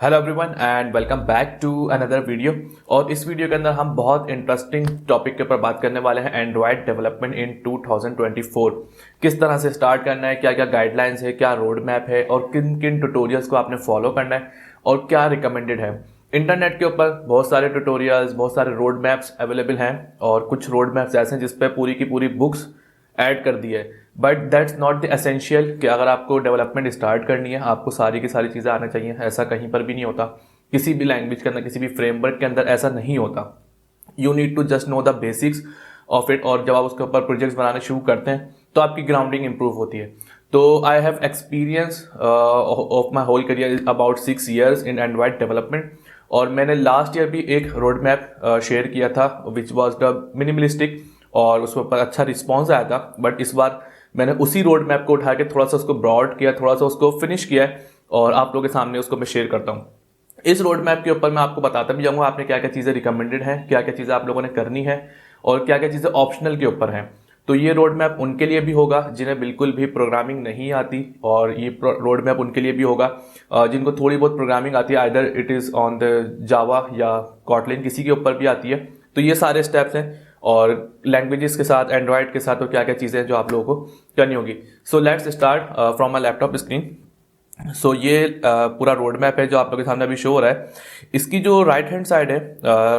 Hello everyone and welcome back to another video. और इस video के अंदर हम बहुत इंटरेस्टिंग टॉपिक के ऊपर बात करने वाले हैं, एंड्रॉयड डेवलपमेंट इन 2024। किस तरह से स्टार्ट करना है, क्या क्या गाइडलाइंस है, क्या रोड मैप है और किन किन ट्यूटोरियल्स को आपने फॉलो करना है और क्या रिकमेंडेड है। इंटरनेट के ऊपर बहुत सारे ट्यूटोरियल्स, बहुत सारे रोड मैप्स अवेलेबल हैं और कुछ रोड मैप्स ऐसे हैं जिसपे पूरी की पूरी बुक्स ऐड कर दी है। But that's not the essential कि अगर आपको डेवलपमेंट स्टार्ट करनी है आपको सारी की सारी चीज़ें आना चाहिए, ऐसा कहीं पर भी नहीं होता। किसी भी लैंग्वेज के अंदर, किसी भी फ्रेमवर्क के अंदर ऐसा नहीं होता। You need to just know the basics of it, और जब आप उसके ऊपर प्रोजेक्ट्स बनाने शुरू करते हैं तो आपकी ग्राउंडिंग इंप्रूव होती है। तो I have experience of my whole career about 6 years in Android development, और मैंने लास्ट ईयर भी एक रोड मैप शेयर किया था विच वॉज द मिनिमलिस्टिक, और उस पर अच्छा रिस्पॉन्स आया था। बट इस बार मैंने उसी रोड मैप को उठा के थोड़ा सा उसको ब्रॉड किया, थोड़ा सा उसको फिनिश किया है और आप लोगों के सामने उसको मैं शेयर करता हूँ। इस रोड मैप के ऊपर मैं आपको बताता भी जाऊँगा आपने क्या क्या चीज़ें रिकमेंडेड हैं, क्या क्या चीज़ें आप लोगों ने करनी है और क्या क्या चीज़ें ऑप्शनल के ऊपर हैं। तो ये रोड मैप उनके लिए भी होगा जिन्हें बिल्कुल भी प्रोग्रामिंग नहीं आती, और ये रोड मैप उनके लिए भी होगा जिनको थोड़ी बहुत प्रोग्रामिंग आती है, either it is on the Java या कॉटलिन, किसी के ऊपर भी आती है। तो ये सारे स्टेप्स हैं और लैंग्वेजेस के साथ, एंड्रॉयड के साथ तो क्या क्या चीज़ें हैं जो आप लोगों को करनी होगी। So let's start from my laptop screen. सो ये पूरा रोड मैप है जो आप लोगों के सामने अभी शो हो रहा है। इसकी जो राइट हैंड साइड है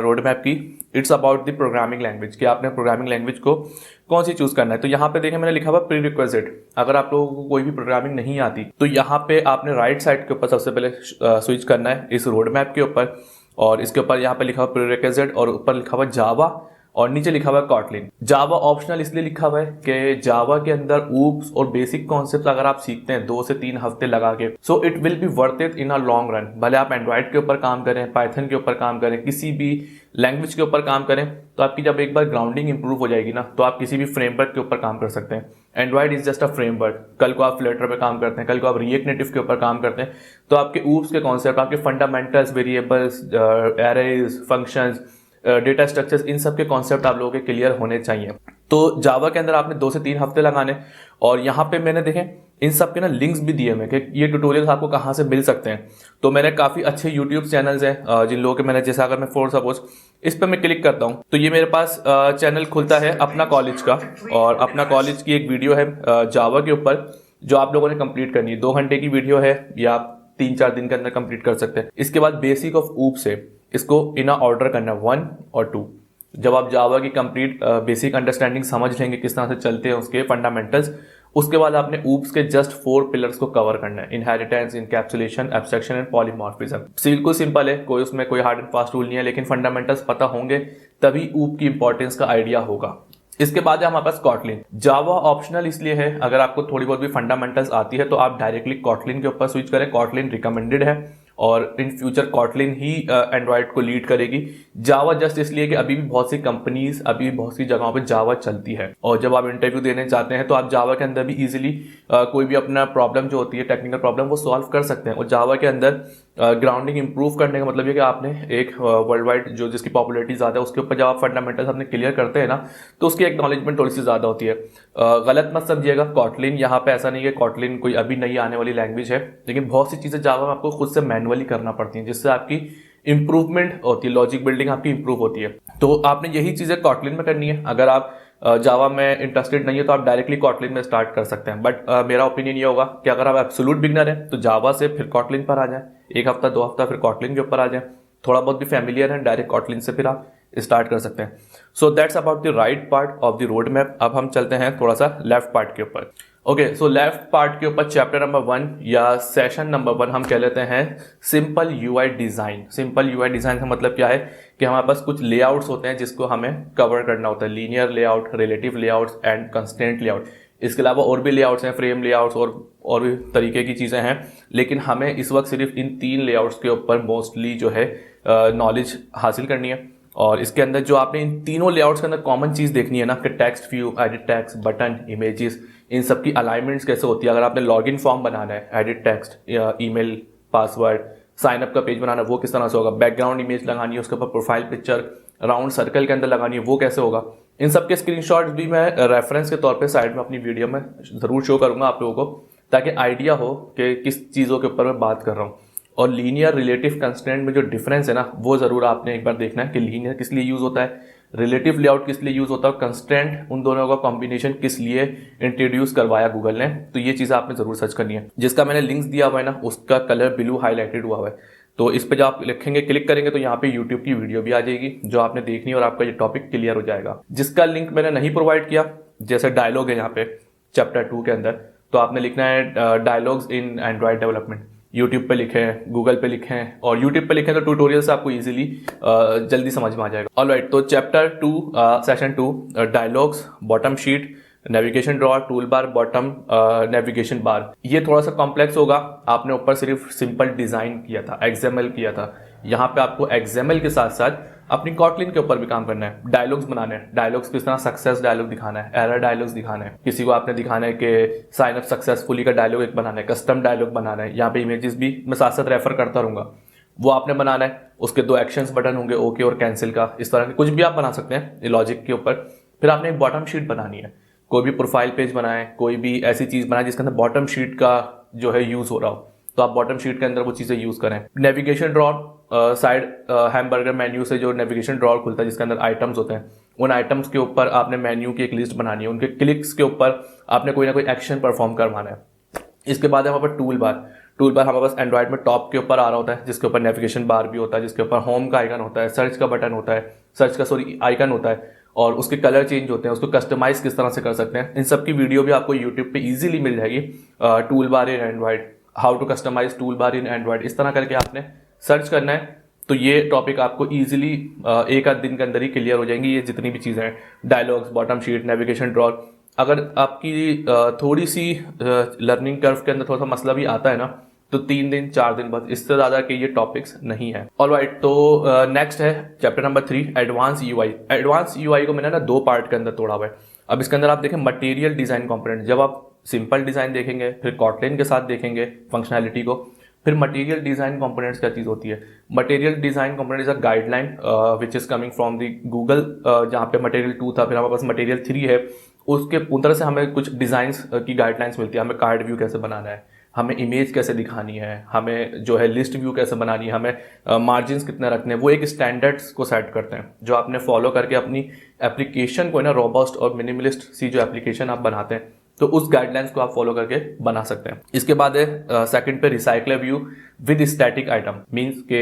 रोड मैप की, it's about the programming language, कि आपने प्रोग्रामिंग लैंग्वेज को कौन सी चूज करना है। तो यहाँ पे देखें मैंने लिखा हुआ प्री रिक्वेजिट। अगर आप लोगों को कोई भी प्रोग्रामिंग नहीं आती तो यहाँ पे आपने राइट साइड के ऊपर सबसे पहले स्विच करना है इस रोड मैप के ऊपर, और इसके ऊपर यहाँ पे लिखा हुआ प्री रिक्वेजिट और ऊपर लिखा हुआ जावा और नीचे लिखा हुआ है कॉटलिन। जावा ऑप्शनल इसलिए लिखा हुआ है कि जावा के अंदर ऊप्स और बेसिक कॉन्सेप्ट अगर आप सीखते हैं 2 से 3 हफ्ते लगा के, so it will be worth it in a long run. भले आप एंड्रॉयड के ऊपर काम करें, पाइथन के ऊपर काम करें, किसी भी लैंग्वेज के ऊपर काम करें, तो आपकी जब एक बार ग्राउंडिंग इंप्रूव हो जाएगी ना तो आप किसी भी फ्रेमवर्क के ऊपर काम कर सकते हैं। Android is just a framework. कल को आप फ्लटर पे काम करते हैं, कल को आप रिएक्ट नेटिव के ऊपर काम करते हैं, तो आपके ऊप्स के कॉन्सेप्ट, आपके fundamentals, variables, arrays, functions, data structures, इन सब के कॉन्सेप्ट आप लोगों के क्लियर होने चाहिए। तो जावा के अंदर आपने 2 से 3 हफ्ते लगाने, और यहाँ पे मैंने देखें इन सब के ना लिंक्स भी दिए हैं कि ये ट्यूटोरियल्स आपको कहाँ से मिल सकते हैं। तो मैंने काफ़ी अच्छे यूट्यूब चैनल्स हैं जिन लोगों के मैंने, जैसा अगर मैं फॉर सपोज इस पर मैं क्लिक करता हूँ तो ये मेरे पास चैनल खुलता है अपना कॉलेज का, और अपना कॉलेज की एक वीडियो है जावा के ऊपर जो आप लोगों ने कंप्लीट करनी है। 2 घंटे की वीडियो है, या आप 3-4 दिन के अंदर कंप्लीट कर सकते हैं। इसके बाद बेसिक ऑफ ऊप से इसको इन ऑर्डर करना है 1 और 2। जब आप जावा की कंप्लीट बेसिक अंडरस्टैंडिंग समझ लेंगे किस तरह से चलते हैं उसके फंडामेंटल्स, उसके बाद आपने ऊप्स के जस्ट 4 पिलर्स को कवर करना है: inheritance, encapsulation, abstraction and polymorphism. बिल्कुल सिंपल है, कोई उसमें कोई हार्ड एंड फास्ट रूल नहीं है, लेकिन फंडामेंटल्स पता होंगे तभी ऊप की इंपॉर्टेंस का आइडिया होगा। इसके बाद है हमारे पास कॉटलिन। जावा ऑप्शनल इसलिए है, अगर आपको थोड़ी बहुत भी फंडामेंटल्स आती है तो आप डायरेक्टली कॉटलिन के ऊपर स्विच करें। कॉटलिन रिकमेंडेड है और in future Kotlin he Android को लीड करेगी। जावा जस्ट इसलिए कि अभी भी बहुत सी कंपनीज, अभी भी बहुत सी जगहों पे जावा चलती है, और जब आप इंटरव्यू देने जाते हैं तो आप जावा के अंदर भी इजीली कोई भी अपना प्रॉब्लम जो होती है, टेक्निकल प्रॉब्लम, वो सॉल्व कर सकते हैं। और जावा के अंदर ग्राउंडिंग इंप्रूव करने का मतलब ये कि आपने एक वर्ल्ड वाइड जो जिसकी पॉपुलैरिटी ज़्यादा है उसके ऊपर जब आप फंडामेंटल्स अपने क्लियर करते हैं ना तो उसकी एक्नॉलेजमेंट थोड़ी सी ज़्यादा होती है। गलत मत समझिएगा, कॉटलिन यहाँ पे ऐसा नहीं है कॉटलिन कोई अभी नई आने वाली लैंग्वेज है, लेकिन बहुत सी चीज़ें जावा में आपको खुद से मैनुअली करना पड़ती हैं जिससे आपकी इंप्रूवमेंट होती है, लॉजिक बिल्डिंग आपकी इंप्रूव होती है। तो आपने यही चीज़ें कॉटलिन में करनी है। अगर आप जावा में इंटरेस्टेड नहीं है तो आप डायरेक्टली कॉटलिन में स्टार्ट कर सकते हैं। बट मेरा ओपिनियन ये होगा कि अगर आप एब्सोल्यूट बिगनर हैं तो जावा से फिर कॉटलिन पर आ जाएं, 1 हफ्ता 2 हफ्ता फिर कॉटलिन के ऊपर आ जाएं। थोड़ा बहुत भी फैमिलियर है डायरेक्ट कॉटलिन से फिर आप स्टार्ट कर सकते हैं। So that's about the right part of the road map. अब हम चलते हैं थोड़ा सा लेफ्ट पार्ट के ऊपर। ओके, सो लेफ्ट पार्ट के ऊपर चैप्टर नंबर 1 या सेशन नंबर 1 हम कह लेते हैं simple UI design. Simple UI design का मतलब क्या है कि हमारे पास कुछ लेआउट्स होते हैं जिसको हमें कवर करना होता है: linear layout, relative layouts and constraint layout. इसके अलावा और भी लेआउट्स हैं, फ्रेम लेआउट्स और भी तरीके की चीज़ें हैं, लेकिन हमें इस वक्त सिर्फ इन 3 लेआउट्स के ऊपर मोस्टली जो है नॉलेज हासिल करनी है। और इसके अंदर जो आपने इन तीनों लेआउट्स के अंदर कॉमन चीज़ देखनी है ना कि text view, edit text, button, images, इन सब की अलाइनमेंट्स कैसे होती है। अगर आपने लॉगिन फॉर्म बनाना है, edit text, email, password, sign up का पेज बनाना है, वो किस तरह से होगा। बैकग्राउंड इमेज लगानी है, उसके ऊपर प्रोफाइल पिक्चर राउंड सर्कल के अंदर लगानी है, वो कैसे होगा। इन सब के स्क्रीनशॉट्स भी मैं रेफरेंस के तौर पे साइड में अपनी वीडियो में ज़रूर शो करूंगा आप लोगों को, ताकि आइडिया हो कि किस चीज़ों के ऊपर मैं बात कर रहा हूँ। और लीनियर रिलेटिव कंस्ट्रेंट में जो डिफरेंस है ना, वो ज़रूर आपने एक बार देखना है कि लीनियर किस लिए यूज़ होता है, रिलेटिव लेआउट किस लिए यूज़ होता है, कंस्ट्रेंट उन दोनों का कॉम्बिनेशन किस लिए इंट्रोड्यूस करवाया गूगल ने। तो ये चीज़ आपने ज़रूर सर्च करनी है। जिसका मैंने लिंक्स दिया हुआ है ना, उसका कलर ब्लू हाईलाइटेड हुआ है, तो इस पर जब आप लिखेंगे, क्लिक करेंगे तो यहाँ पे यूट्यूब की वीडियो भी आ जाएगी जो आपने देखनी है और आपका ये टॉपिक क्लियर हो जाएगा। जिसका लिंक मैंने नहीं प्रोवाइड किया, जैसे डायलॉग है यहाँ पे चैप्टर 2 के अंदर, तो आपने लिखना है डायलॉग्स इन एंड्रॉयड डेवलपमेंट। यूट्यूब पे लिखें, गूगल पे लिखें, और यूट्यूब पे लिखें तो ट्यूटोरियल्स आपको इजीली जल्दी समझ में आ जाएगा। ऑलराइट, तो chapter 2 session 2 dialogues, bottom sheet, navigation draw, tool bar, bottom navigation bar. ये थोड़ा सा कॉम्प्लेक्स होगा। आपने ऊपर सिर्फ सिंपल डिजाइन किया था, एक्सएमएल किया था। यहाँ पे आपको एक्सएमएल के साथ साथ अपनी कॉटलिन के ऊपर भी काम करना है, डायलॉग्स बनाने हैं। डायलॉग्स किस तरह सक्सेस डायलॉग दिखाना है, एरर डायलॉग्स दिखाना है, किसी को आपने दिखाना है कि साइन अप सक्सेसफुली का डायलॉग एक बनाना है, कस्टम डायलॉग बनाना है। यहाँ पे इमेजेस भी मैं साथ साथ रेफर करता रहूंगा, वो आपने बनाना है। उसके 2 एक्शंस बटन होंगे, ओके और कैंसिल का। इस तरह के कुछ भी आप बना सकते हैं लॉजिक के ऊपर। फिर आपने एक बॉटम शीट बनानी है, कोई भी प्रोफाइल पेज बनाए, कोई भी ऐसी चीज बनाए जिसके अंदर बॉटम शीट का जो है यूज हो रहा हो, तो आप बॉटम शीट के अंदर वो चीजें यूज करें। Navigation draw, side hamburger menu से जो नेविगेशन ड्रॉ खुलता है जिसके अंदर आइटम्स होते हैं, उन आइटम्स के ऊपर आपने मेन्यू की एक लिस्ट बनानी है, उनके क्लिक्स के ऊपर आपने कोई ना कोई एक्शन परफॉर्म करवाना है। इसके बाद है हमारे पास टूल बार। टूल बार हमारे पास एंड्रॉइड में टॉप के ऊपर आ रहा होता है, जिसके ऊपर नेविगेशन बार भी होता है, जिसके ऊपर होम का आइकन होता है, सर्च का बटन होता है, सर्च का आइकन होता है, और उसके कलर चेंज होते हैं। उसको कस्टमाइज किस तरह से कर सकते हैं, इन सब की वीडियो भी आपको यूट्यूब पे इजीली मिल जाएगी। Toolbar in Android, how to customise toolbar in Android, इस तरह करके आपने सर्च करना है। तो ये टॉपिक आपको इजीली एक आध दिन के अंदर ही क्लियर हो जाएंगी। ये जितनी भी चीज़ें हैं, dialogues, bottom sheet, navigation draw, अगर आपकी थोड़ी सी लर्निंग कर्व के अंदर थोड़ा सा मसला भी आता है ना, तो 3 दिन 4 दिन बाद, इससे ज्यादा के ये टॉपिक्स नहीं है। ऑलराइट, तो नेक्स्ट है chapter number 3 advance UI. Advance UI को मैंने ना 2 पार्ट के अंदर तोड़ा हुआ है। अब इसके अंदर आप देखें मटेरियल डिजाइन कंपोनेंट। जब आप सिंपल डिजाइन देखेंगे, फिर कॉटलिन के साथ देखेंगे फंक्शनैलिटी को, फिर मटेरियल डिजाइन कंपोनेंट्स क्या चीज होती है। Material design component is a guideline which is coming from the Google, जहाँ पे मटेरियल 2 था, फिर हमारे पास मटेरियल 3 है। उसके उन तरह से हमें कुछ डिजाइंस की गाइडलाइंस मिलती है। हमें कार्ड व्यू कैसे बनाना है, हमें इमेज कैसे दिखानी है, हमें जो है लिस्ट व्यू कैसे बनानी है, हमें मार्जिन्स कितने रखने हैं, वो एक स्टैंडर्ड्स को सेट करते हैं जो आपने फॉलो करके अपनी एप्लीकेशन को ना रोबस्ट और मिनिमलिस्ट सी जो एप्लीकेशन आप बनाते हैं, तो उस गाइडलाइंस को आप फॉलो करके बना सकते हैं। इसके बाद है सेकंड पे recycler view with static item. Means के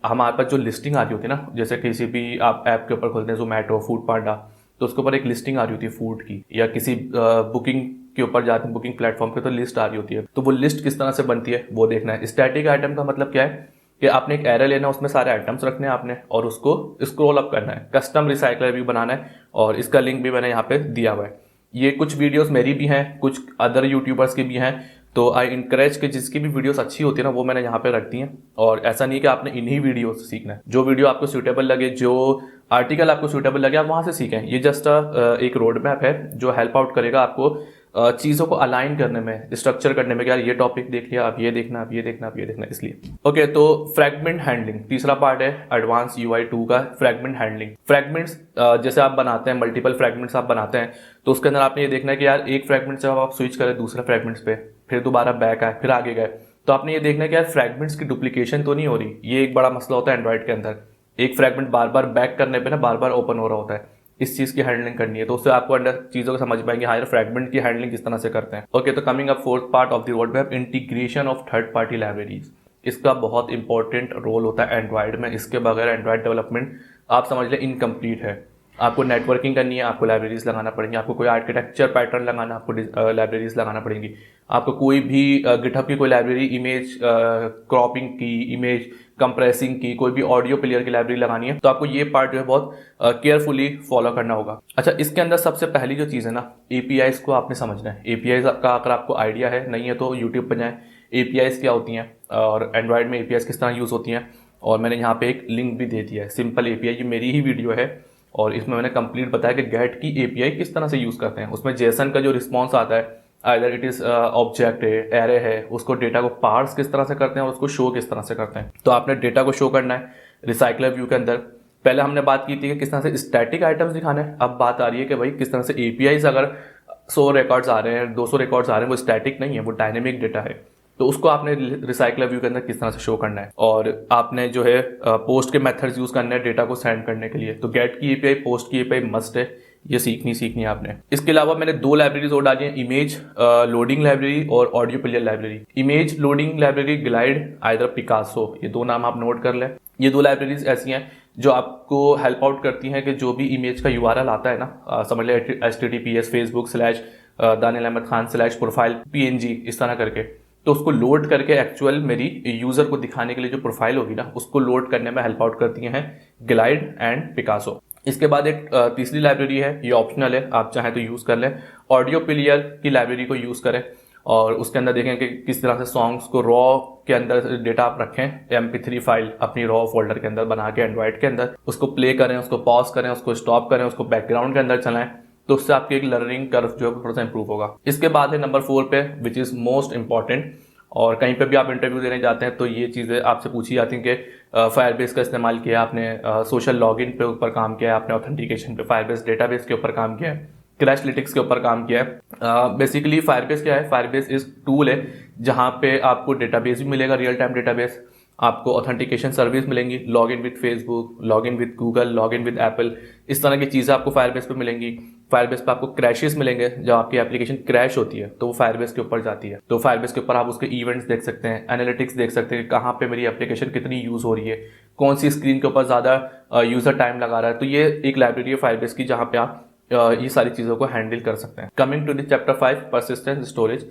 हमारे पास जो लिस्टिंग आ रही होती है ना, जैसे किसी भी आप ऐप के ऊपर खोलते हैं, जोमैटो, फूड पांडा, तो उसके ऊपर एक लिस्टिंग आ रही होती है फूड की, या किसी बुकिंग के ऊपर जाते हैं बुकिंग प्लेटफॉर्म पे, तो लिस्ट आ रही होती है। तो वो लिस्ट किस तरह से बनती है वो देखना है। स्टैटिक आइटम का मतलब क्या है कि आपने एक एरे लेना है, उसमें सारे आइटम्स रखने हैं आपने, और उसको स्क्रॉल अप करना है, कस्टम रिसाइकलर व्यू बनाना है, और इसका लिंक भी मैंने यहाँ पे दिया हुआ है। ये कुछ वीडियोस मेरी भी हैं, कुछ अदर यूट्यूबर्स की भी हैं, तो आई इनकरेज कि जिसकी भी वीडियोस अच्छी होती है ना, वो मैंने यहाँ पे रख दी हैं। और ऐसा नहीं कि आपने इन्हीं वीडियो से सीखना है, जो वीडियो आपको सूटेबल लगे, जो आर्टिकल आपको सूटेबल लगे, आप वहां से सीखें। ये जस्ट एक रोड मैप है जो हेल्प आउट करेगा आपको चीज़ों को अलाइन करने में, स्ट्रक्चर करने में, कि यार ये टॉपिक देख लिया, आप ये देखना, आप ये देखना, आप ये देखना, इसलिए। ओके, तो फ्रैगमेंट हैंडलिंग तीसरा पार्ट है एडवांस यूआई 2 का, फ्रैगमेंट हैंडलिंग। फ्रैगमेंट्स जैसे आप बनाते हैं, मल्टीपल फ्रैगमेंट्स आप बनाते हैं, तो उसके अंदर आपने ये देखना है कि यार एक फ्रैगमेंट से आप स्विच करें दूसरे फ्रैगमेंट्स पे, फिर दोबारा बैक आए, फिर आगे गए, तो आपने ये देखना है कि यार फ्रैगमेंट्स की डुप्लीकेशन तो नहीं हो रही। ये एक बड़ा मसला होता है एंड्रॉइड के अंदर, एक फ्रैगमेंट बार बार बैक करने पे ना बार बार ओपन हो रहा होता है। इस चीज की हैंडलिंग करनी है, तो उससे आपको अंदर चीजों को समझ पाएंगे, हाँ यार फ्रैगमेंट की हैंडलिंग किस तरह से करते हैं। ओके, तो coming up fourth part of the road map, integration of third party libraries. इसका बहुत इंपॉर्टेंट रोल होता है एंड्रॉइड में। इसके बगैर एंड्रॉइड डेवलपमेंट आप समझ लें इनकम्प्लीट है। आपको नेटवर्किंग करनी है, आपको लाइब्रेरीज लगाना पड़ेंगी, आपको कोई आर्किटेक्चर पैटर्न लगाना, आपको लाइब्रेरीज लगाना पड़ेंगी, आपको कोई भी गिटहब की कोई लाइब्रेरी, इमेज क्रॉपिंग की, इमेज कंप्रेसिंग की, कोई भी ऑडियो प्लेयर की लाइब्रेरी लगानी है, तो आपको ये पार्ट जो है बहुत केयरफुली फॉलो करना होगा। अच्छा, इसके अंदर सबसे पहली जो चीज़ है ना, एपीआईज को आपने समझना है। एपीआईज का अगर आपको आइडिया है, नहीं है तो यूट्यूब पर जाएं, एपीआईज क्या होती हैं और एंड्रॉइड में एपीआईज किस तरह यूज़ होती हैं, और मैंने यहाँ पे एक लिंक भी दे दिया है, सिंपल एपीआई, ये मेरी ही वीडियो है और इसमें मैंने कंप्लीट बताया कि गेट की एपीआई किस तरह से यूज़ करते हैं। उसमें जेसन का जो रिस्पॉन्स आता है, आइदर इट इज ऑब्जेक्ट है, एरे है, उसको डेटा को पार्स किस तरह से करते हैं और उसको शो किस तरह से करते हैं। तो आपने डेटा को शो करना है रिसाइकलर व्यू के अंदर। पहले हमने बात की थी कि किस तरह से स्टैटिक आइटम्स दिखाने हैं, अब बात आ रही है कि भाई किस तरह से एपीआईज, अगर 100 रिकॉर्ड्स आ रहे हैं, 200 रिकॉर्ड्स आ रहे हैं, वो स्टैटिक नहीं है, वो डायनेमिक डेटा है, तो उसको आपने रिसाइकलर व्यू के अंदर किस तरह से शो करना है, और आपने जो है पोस्ट के मेथड्स यूज करने हैं डेटा को सेंड करने के लिए। तो गेट की एपीआई, पोस्ट की एपीआई मस्ट है, ये सीखनी है आपने। इसके अलावा मैंने 2 लाइब्रेरीज और डाली हैं, इमेज लोडिंग लाइब्रेरी और audio player library. Image loading library glide, either Picasso, ये 2 नाम आप नोट कर लें। ये 2 लाइब्रेरीज ऐसी हैं जो आपको हेल्प आउट करती हैं कि जो भी इमेज का यूआरएल आता है ना, समझ ले https facebook/daniel-ahmed-khan/profile png इस तरह करके, तो उसको लोड करके एक्चुअल मेरी यूजर को दिखाने के लिए जो प्रोफाइल होगी ना, उसको लोड करने में हेल्प आउट करती हैं ग्लाइड एंड पिकासो। इसके बाद एक तीसरी लाइब्रेरी है, ये ऑप्शनल है, आप चाहें तो यूज कर लें, ऑडियो प्लेयर की लाइब्रेरी को यूज करें, और उसके अंदर देखें कि किस तरह से सॉन्ग्स को रॉ के अंदर डेटा आप रखें, MP3 फाइल अपनी रॉ फोल्डर के अंदर बना के एंड्रॉइड के अंदर, उसको प्ले करें, उसको पॉज करें, उसको स्टॉप करें, उसको बैकग्राउंड के अंदर चलाएं, तो उससे आपकी एक लर्निंग कर्व जो है थोड़ा सा इंप्रूव होगा। इसके बाद है नंबर 4 पे, विच इज मोस्ट इंपॉर्टेंट, और कहीं पे भी आप इंटरव्यू देने जाते हैं तो ये चीज़ें आपसे पूछी जाती हैं कि फायरबेस का इस्तेमाल किया आपने, सोशल लॉगिन पे ऊपर काम किया है आपने, ऑथेंटिकेशन पे, फायरबेस डेटाबेस के ऊपर काम किया है, क्रैशलिटिक्स के ऊपर काम किया है। बेसिकली फायरबेस क्या है? फायरबेस इस टूल है जहाँ पे आपको डेटाबेस भी मिलेगा, रियल टाइम डेटाबेस, आपको ऑथेंटिकेशन सर्विस मिलेंगी, log in with Facebook, log in with Google, log in with Apple, इस तरह की चीज़ें आपको फायरबेस पे मिलेंगी। फायरबेस पे आपको क्रैशेस मिलेंगे, जब आपकी एप्लीकेशन क्रैश होती है तो वो फायरबेस के ऊपर जाती है, तो फायरबेस के ऊपर आप उसके इवेंट्स देख सकते हैं, एनालिटिक्स देख सकते हैं, कहाँ पे मेरी एप्लीकेशन कितनी यूज़ हो रही है, कौन सी स्क्रीन के ऊपर ज़्यादा यूज़र टाइम लगा रहा है। तो ये एक लाइब्रेरी है फायरबेस की जहाँ पे आप ये सारी चीज़ों को हैंडल कर सकते हैं। Coming to the chapter 5, persistent storage,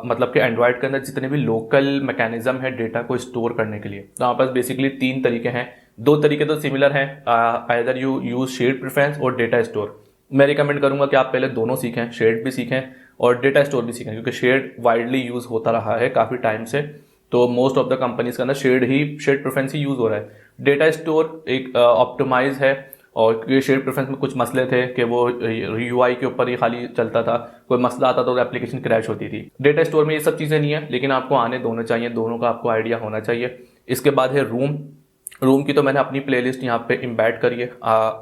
मतलब कि एंड्रॉइड के अंदर जितने भी लोकल मैकेनिज्म है डेटा को स्टोर करने के लिए, तो हमारे पास बेसिकली 3 तरीके हैं। 2 तरीके तो सिमिलर हैं, either you use shared preference और डेटा स्टोर। मैं रिकमेंड करूंगा कि आप पहले दोनों सीखें, शेयर्ड भी सीखें और डेटा स्टोर भी सीखें, क्योंकि शेयर्ड वाइडली यूज होता रहा है काफ़ी टाइम से, तो मोस्ट ऑफ द कंपनीज के अंदर शेयर्ड प्रेफरेंस ही यूज हो रहा है। डेटा स्टोर एक ऑप्टिमाइज है, और क्योंकि शेयर्ड प्रेफरेंस में कुछ मसले थे कि वो UI के ऊपर ही खाली चलता था, कोई मसला आता तो एप्लीकेशन क्रैश होती थी। डेटा स्टोर में ये सब चीज़ें नहीं है, लेकिन आपको आने दोनों चाहिए, दोनों का आपको आइडिया होना चाहिए। इसके बाद है रूम की तो मैंने अपनी प्लेलिस्ट यहाँ पे इम्बैड करी है,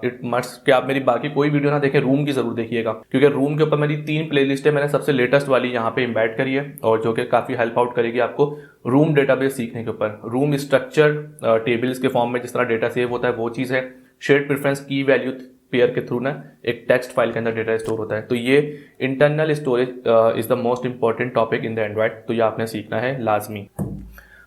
इट मस्ट कि आप मेरी बाकी कोई वीडियो ना देखें, रूम की जरूर देखिएगा, क्योंकि रूम के ऊपर मेरी 3 प्लेलिस्ट है, मैंने सबसे लेटेस्ट वाली यहाँ पे इम्बैड करी है, और जो कि काफ़ी हेल्प आउट करेगी आपको रूम डेटाबेस सीखने के ऊपर। रूम स्ट्रक्चर टेबल्स के फॉर्म में जिस तरह डेटा सेव होता है वो चीज़ है। शेयर्ड प्रेफरेंस की वैल्यू पेयर के थ्रू ना एक टेक्स्ट फाइल के अंदर डेटा स्टोर होता है, तो ये internal storage is the most important topic in the Android, तो ये आपने सीखना है लाजमी।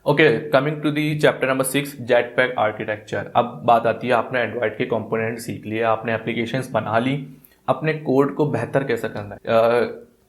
Okay, coming to the chapter number 6, Jetpack architecture. अब बात आती है, आपने एंड्रॉइड के कंपोनेंट सीख लिए, आपने एप्लीकेशंस बना ली, अपने कोड को बेहतर कैसे करना है,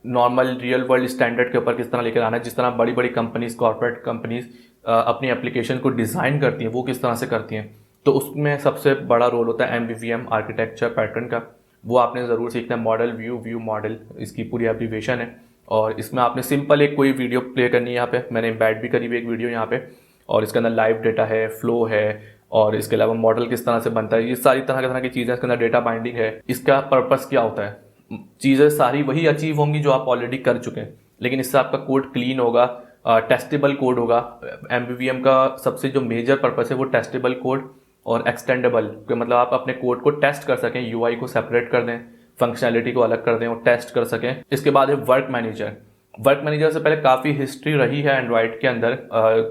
नॉर्मल रियल वर्ल्ड स्टैंडर्ड के ऊपर किस तरह लेकर आना है, जिस तरह बड़ी बड़ी कंपनीज, कॉर्पोरेट कंपनीज अपनी एप्लीकेशन को डिज़ाइन करती हैं, वो किस तरह से करती हैं, तो उसमें सबसे बड़ा रोल होता है MVVM आर्किटेक्चर पैटर्न का, वो आपने ज़रूर सीखना है। मॉडल व्यू मॉडल इसकी पूरी एब्रीविएशन है, और इसमें आपने सिंपल एक कोई वीडियो प्ले करनी है, यहाँ पे मैंने एम्बेड भी करी हुई एक वीडियो यहाँ पे, और इसके अंदर लाइव डेटा है, फ्लो है, और इसके अलावा मॉडल किस तरह से बनता है, ये सारी तरह की चीज़ें, इसके अंदर डेटा बाइंडिंग है, इसका पर्पस क्या होता है, चीज़ें सारी वही अचीव होंगी जो आप ऑलरेडी कर चुके हैं, लेकिन इससे आपका कोड क्लीन होगा, टेस्टेबल कोड होगा। MVVM का सबसे जो मेजर पर्पस है वो टेस्टेबल कोड और एक्सटेंडेबल, मतलब आप अपने कोड को टेस्ट कर सकें, UI को सेपरेट कर दें, फंक्शनैलिटी को अलग कर दें और टेस्ट कर सकें। इसके बाद है वर्क मैनेजर। वर्क मैनेजर से पहले काफ़ी हिस्ट्री रही है एंड्रॉइड के अंदर,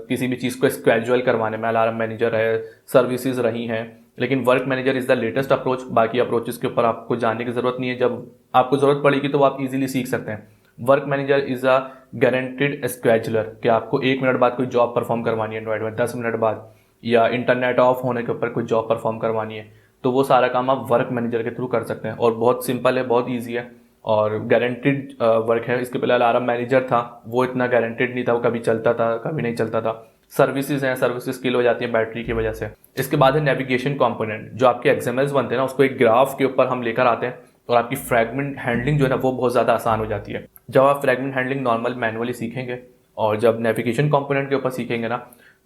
किसी भी चीज़ को स्केड्यूल करवाने में अलार्म मैनेजर है, सर्विसेज रही हैं, लेकिन work manager is the latest approach. बाकी अप्रोचेस के ऊपर आपको जानने की ज़रूरत नहीं है, जब आपको ज़रूरत पड़ेगी तो आप इजीली सीख सकते हैं। Work manager is a guaranteed scheduler, कि आपको 1 मिनट बाद कोई जॉब परफॉर्म करवानी है एंड्रॉइड में, 10 मिनट बाद, या इंटरनेट ऑफ होने के ऊपर कोई जॉब परफॉर्म करवानी है, तो वो सारा काम आप वर्क मैनेजर के थ्रू कर सकते हैं, और बहुत सिंपल है, बहुत ईजी है, और गारंटीड वर्क है। इसके पहले अलार्म मैनेजर था, वो इतना गारंटीड नहीं था, वो कभी चलता था कभी नहीं चलता था। सर्विसेज हैं, सर्विसेज किल हो जाती है बैटरी की वजह से। इसके बाद है नेविगेशन कंपोनेंट, जो आपके XMLs बनते हैं ना, उसको एक ग्राफ के ऊपर हम लेकर आते हैं, और आपकी फ्रैगमेंट हैंडलिंग जो है ना वो बहुत ज़्यादा आसान हो जाती है। जब आप फ्रैगमेंट हैंडलिंग नॉर्मल मैनुअली सीखेंगे, और जब नेविगेशन कंपोनेंट के ऊपर सीखेंगे ना,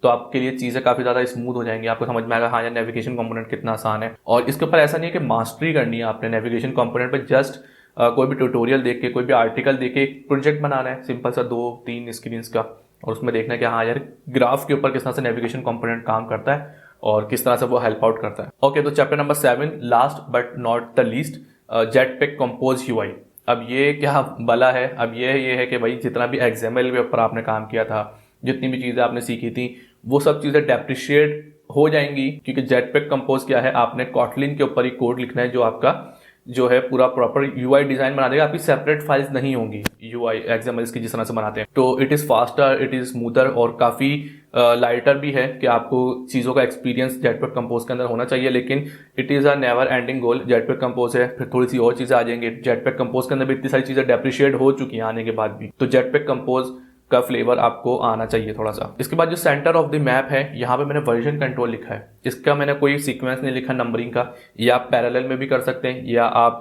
तो आपके लिए चीज़ें काफ़ी ज़्यादा स्मूथ हो जाएंगी, आपको समझ में आएगा हाँ यार नेविगेशन कंपोनेंट कितना आसान है। और इसके ऊपर ऐसा नहीं है कि मास्टरी करनी है आपने नेविगेशन कंपोनेंट पे, जस्ट कोई भी ट्यूटोरियल देख के, कोई भी आर्टिकल देख के एक प्रोजेक्ट बनाना है सिंपल सा 2-3 स्क्रीन का, और उसमें देखना है कि हाँ यार ग्राफ के ऊपर किस तरह से नेविगेशन कंपोनेंट काम करता है और किस तरह से वो हेल्प आउट करता है। ओके, तो chapter number 7, last but not the least, jetpack compose UI। अब ये क्या भला है, अब ये है कि भाई जितना भी XML के ऊपर आपने काम किया था, जितनी भी चीज़ें आपने सीखी थी वो सब चीज़ें डेप्रिशिएट हो जाएंगी, क्योंकि जेटपैक कंपोज क्या है, आपने कॉटलिन के ऊपर ही कोड लिखना है जो आपका जो है पूरा प्रॉपर यूआई डिजाइन बना देगा। आपकी सेपरेट फाइल्स नहीं होंगी यूआई एक्सएमएल की जिस तरह से बनाते हैं। तो it is faster, it is smoother और काफ़ी लाइटर भी है कि आपको चीज़ों का एक्सपीरियंस जेटपैक कंपोज के अंदर होना चाहिए। लेकिन it is a never ending goal. Jetpack compose है, फिर थोड़ी सी और चीज़ें आ जाएंगी। जेटपैक कंपोज के अंदर भी इतनी सारी चीज़ें डेप्रिशिएट हो चुकी हैं आने के बाद भी, तो जेटपैक कंपोज का फ्लेवर आपको आना चाहिए थोड़ा सा। इसके बाद जो सेंटर ऑफ द मैप है, यहाँ पे मैंने वर्जन कंट्रोल लिखा है। इसका मैंने कोई सीक्वेंस नहीं लिखा नंबरिंग का, या आप पैरेलल में भी कर सकते हैं, या आप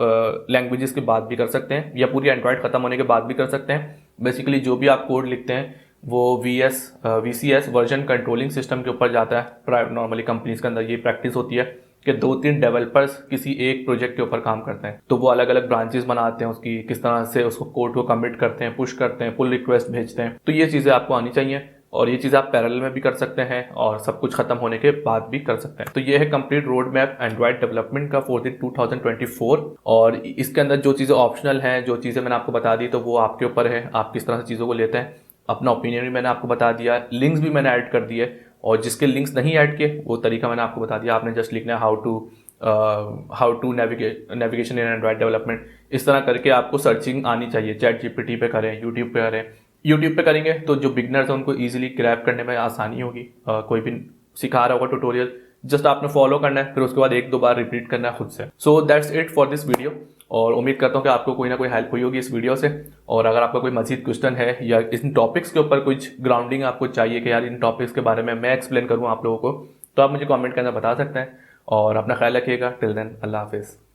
लैंग्वेजेस के बाद भी कर सकते हैं, या पूरी एंड्रॉइड खत्म होने के बाद भी कर सकते हैं। बेसिकली जो भी आप कोड लिखते हैं वो VCS वर्जन कंट्रोलिंग सिस्टम के ऊपर जाता है। नॉर्मली कंपनीज के अंदर ये प्रैक्टिस होती है कि 2-3 डेवलपर्स किसी एक प्रोजेक्ट के ऊपर काम करते हैं, तो वो अलग अलग ब्रांचेस बनाते हैं उसकी, किस तरह से उसको कोड को कमिट करते हैं, पुश करते हैं, पुल रिक्वेस्ट भेजते हैं। तो ये चीज़ें आपको आनी चाहिए, और ये चीज़ आप पैरेलल में भी कर सकते हैं और सब कुछ खत्म होने के बाद भी कर सकते हैं। तो ये है complete road map Android development का फॉर द 2024। और इसके अंदर जो चीज़ें ऑप्शनल हैं, जो चीज़ें मैंने आपको बता दी, तो वो आपके ऊपर है, आप किस तरह से चीज़ों को लेते हैं। अपना ओपिनियन भी मैंने आपको बता दिया, लिंक्स भी मैंने ऐड कर दिए, और जिसके लिंक्स नहीं ऐड किए वो तरीका मैंने आपको बता दिया। आपने जस्ट लिखना है how to navigation in Android development. इस तरह करके आपको सर्चिंग आनी चाहिए। ChatGPT पे करें, यूट्यूब पे करें। यूट्यूब पे करेंगे तो जो बिगनर्स हैं उनको ईजिली ग्रैब करने में आसानी होगी। कोई भी सिखा रहा होगा ट्यूटोरियल, जस्ट आपने फॉलो करना है, फिर उसके बाद 1-2 बार रिपीट करना है खुद से। So that's it for this video, और उम्मीद करता हूँ कि आपको कोई ना कोई हेल्प हुई होगी इस वीडियो से। और अगर आपका कोई मजीद क्वेश्चन है या इन टॉपिक्स के ऊपर कुछ ग्राउंडिंग आपको चाहिए कि यार इन टॉपिक्स के बारे में मैं एक्सप्लेन करूँ आप लोगों को, तो आप मुझे कमेंट के अंदर बता सकते हैं। और अपना ख्याल रखिएगा। टिल देन, अल्लाह हाफिज़।